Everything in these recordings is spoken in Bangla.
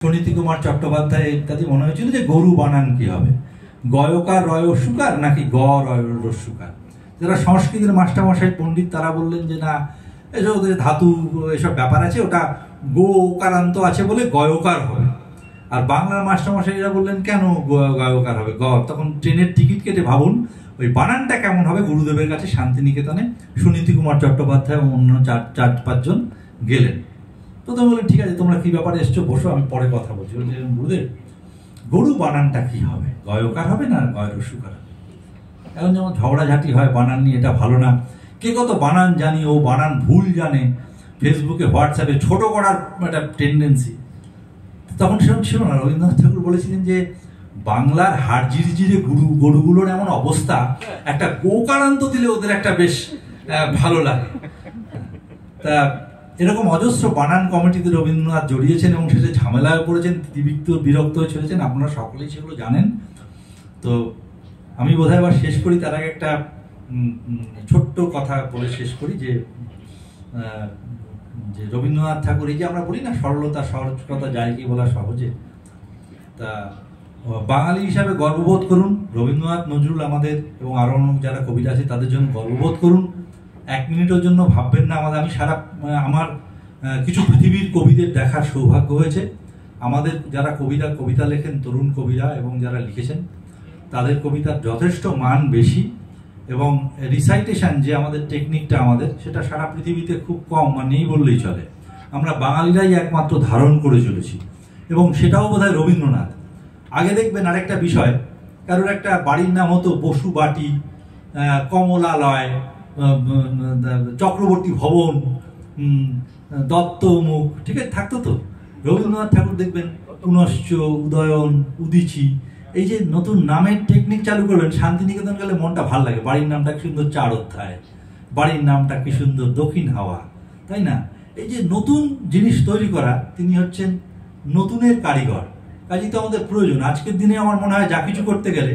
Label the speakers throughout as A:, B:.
A: সুনীতি কুমার চট্টোপাধ্যায় ইত্যাদি মনে হয়েছিল যে গরু বানান কি হবে, গয়কার রয়স্যকার নাকি গ রয়স্যকার। যারা সংস্কৃতের মাস্টারমশাই পণ্ডিত তারা বললেন যে না, এসব ওদের ধাতু এসব ব্যাপার আছে, ওটা গো ওকারান্ত আছে বলে গয়কার হবে। আর বাংলার মাস্টারমশাইরা বললেন কেন গয়কার হবে, গ। তখন ট্রেনের টিকিট কেটে ভাবুন ওই বানানটা কেমন হবে। গুরুদেবের কাছে শান্তিনিকেতনে সুনীতি কুমার চট্টোপাধ্যায় এবং অন্য চার পাঁচজন গেলেন। প্রথমে বললেন ঠিক আছে তোমরা কি ব্যাপারে এসছো, বসো, আমি পরে কথা বলছি। বলছিলেন গুরুদেব গরু বানানটা কি হবে, গয়কার হবে না গয়রস্যকার হবে? এখন যেমন ঝগড়াঝাটি হয় বানান নিয়ে, এটা ভালো না, কে কত বানান জানি, ও বানান ভুল জানে, ফেসবুকে হোয়াটসঅ্যাপে ছোট করার একটা টেন্ডেন্সি। তখন সেরকম ছিল না। রবীন্দ্রনাথ ঠাকুর বলেছিলেন যে বাংলার হাড়জিরে গরুগুলোর এমন অবস্থা, একটা গোকারান্ত দিলে ওদের একটা বেশ ভালো লাগে। তা এরকম অজস্র বানান কমিটিতে রবীন্দ্রনাথ জড়িয়েছেন এবং শেষে ঝামেলায় পড়েছেন, বিরক্ত হয়ে চলেছেন। আপনারা সকলেই সেগুলো জানেন। তো আমি বোধহয় আবার শেষ করি, তার আগে একটা ছোট্ট কথা বলে শেষ করি যে রবীন্দ্রনাথ ঠাকুর, এই যে আমরা বলি না সরলতা সহজতা যায় কি বলা সহজে, তা বাঙালি হিসাবে গর্ববোধ করুন। রবীন্দ্রনাথ, নজরুল আমাদের এবং আরো যারা কবিতা আছে তাদের জন্য গর্ববোধ করুন। এক মিনিটের জন্য ভাববেন না আমি আমার কিছু পৃথিবীর কবিদের দেখার সৌভাগ্য হয়েছে। আমাদের যারা কবিতা লেখেন, তরুণ কবিরা এবং যারা লিখেছেন, তাদের কবিতার যথেষ্ট মান বেশি এবং রিসাইটেশন যে আমাদের টেকনিকটা আমাদের, সেটা সারা পৃথিবীতে খুব কম, নেই বললেই চলে। আমরা বাঙালিরাই একমাত্র ধারণ করে চলেছি এবং সেটাও বোধহয় রবীন্দ্রনাথ। আগে দেখবেন আরেকটা বিষয়, কারোর একটা বাড়ির নাম হতো বসুবাটি, কমলালয়, চক্রবর্তী ভবন, দত্ত মুখ, ঠিক আছে থাকতো তো। রবীন্দ্রনাথ ঠাকুর দেখবেন পুনশ্চ, উদয়ন, উদিচি, এই যে নতুন নামের টেকনিক চালু করবেন। শান্তিনিকেতন গেলে মনটা ভালো লাগে, বাড়ির নামটা কি সুন্দর চার অধ্যায়, বাড়ির নামটা কি সুন্দর দক্ষিণ হাওয়া, তাই না? এই যে নতুন জিনিস তৈরি করা, তিনি হচ্ছেন নতুনের কারিগর। কাজেই তো আমাদের প্রয়োজন। আজকের দিনে আমার মনে হয় যা কিছু করতে গেলে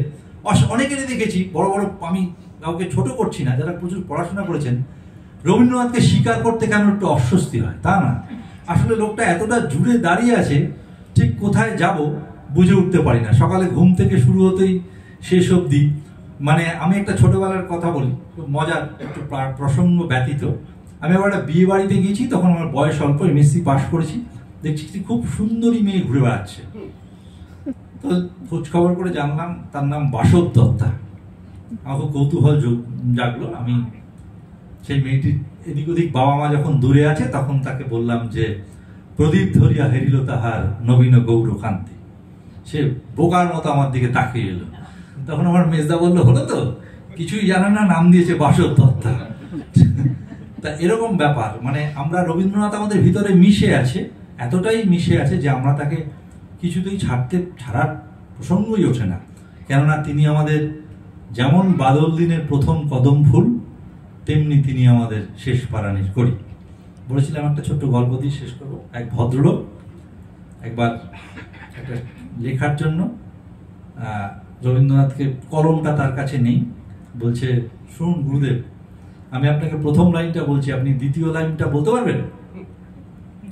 A: অনেকেরই দেখেছি, বড় বড়, আমি কাউকে ছোট করছি না, যারা প্রচুর পড়াশোনা করেছেন, রবীন্দ্রনাথকে স্বীকার করতে কেন একটু অস্বস্তি হয় তা না। আসলে লোকটা এতটা জুড়ে দাঁড়িয়ে আছে, ঠিক কোথায় যাব বুঝে উঠতে পারি না। সকালে ঘুম থেকে শুরু হতেই শেষ অবধি, আমি একটা ছোটবেলার কথা বলি, মজার একটু প্রসঙ্গ ব্যতীত। আমি আবার একটা বিয়ে বাড়িতে গিয়েছি, তখন আমার বয়স অল্প, এমএসসি পাশ করেছি। দেখছি খুব সুন্দরী মেয়ে ঘুরে বেড়াচ্ছে। তো খোঁজ খবর করে জানলাম তার নাম বাসব দত্তা। আমার কৌতূহল জাগলো। আমি সেই মেয়েটির এদিক ওদিক বাবা মা যখন দূরে আছে, তখন তাকে বললাম যে প্রদীপ ধরিয়া হেরিল তাহার নবীন গৌরকান্তি। সে বোকার মতো আমার দিকে তাকিয়ে এলো। তখন আমার মেজদা বললো হলো তো, কিছুই জানে না, নাম দিয়েছে বাসব দত্তা। তা এরকম ব্যাপার, আমরা রবীন্দ্রনাথ আমাদের ভিতরে মিশে আছে, এতটাই মিশে আছে যে আমরা তাকে কিছুতেই ছাড়ার প্রসঙ্গই ওঠে না। কেননা তিনি আমাদের যেমন বাদল দিনের প্রথম কদম ফুল, তেমনি তিনি আমাদের শেষ পারানির করি। বলেছিলাম একটা ছোট্ট গল্প দিয়ে শেষ করবো। এক ভদ্রলোক একবার একটা লেখার জন্য রবীন্দ্রনাথকে, কলমটা তার কাছে নেই, বলছে শুনুন গুরুদেব, আমি আপনাকে প্রথম লাইনটা বলছি, আপনি দ্বিতীয় লাইনটা বলতে পারবেন?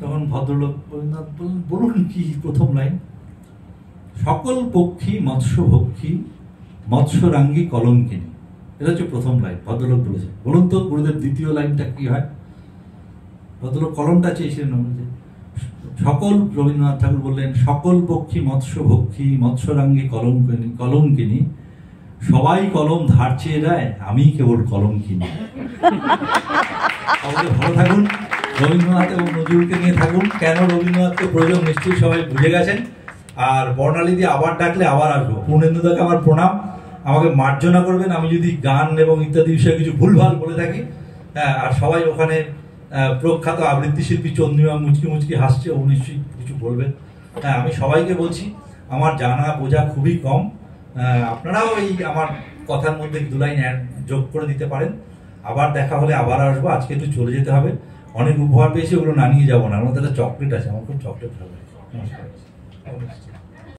A: তখন ভদ্রলোক রবীন্দ্রনাথ বলুন কি প্রথম লাইন? সকল পক্ষী মৎস্যভক্ষী, মৎস্যরাঙ্গী কলঙ্কিনী। এটা হচ্ছে প্রথম লাইন। ভদ্রলোক বলেছে, বলুন তো গুরুদেব দ্বিতীয় লাইনটা কি হয়? ভদ্রলোক কলমটা চেয়েছিলেন। সকল, রবীন্দ্রনাথ ঠাকুর বললেন সকল পক্ষী মৎস্যভক্ষী, মৎস্যরাঙ্গী কলঙ্কিনী, সবাই কলম ধার চেয়ে দেয়, আমি কেবল কলম কিনি। ভালো থাকুন, রবীন্দ্রনাথ এবং নজরুলকে নিয়ে থাকুন। কেন রবীন্দ্রনাথকে প্রয়োজন নিশ্চয়ই সবাই বুঝে গেছেন। আর বর্ণালী দিয়ে আবার ডাকলে আবার আসবো। পূর্ণেন্দুদাকে আমার প্রণাম, আমাকে মার্জনা করবেন আমি যদি গান এবং ইত্যাদি বিষয়ে কিছু ভুলভাল বলে থাকি। হ্যাঁ, আর সবাই ওখানে প্রখ্যাত আবৃত্তি শিল্পী চন্দ্রিমা মুচকি হাসছে, ও নিশ্চয়ই কিছু বলবেন। হ্যাঁ, আমি সবাইকে বলছি আমার জানা বোঝা খুবই কম, আপনারাও এই আমার কথার মধ্যে দু লাইন যোগ করে দিতে পারেন। আবার দেখা হলে আবার আসবো। আজকে একটু চলে যেতে হবে, অনেক উপহার পেয়েছি, ওগুলো না নিয়ে যাবো না। আমার একটা চকলেট আছে, আমার খুব চকলেট ভালো লাগে। নমস্কার।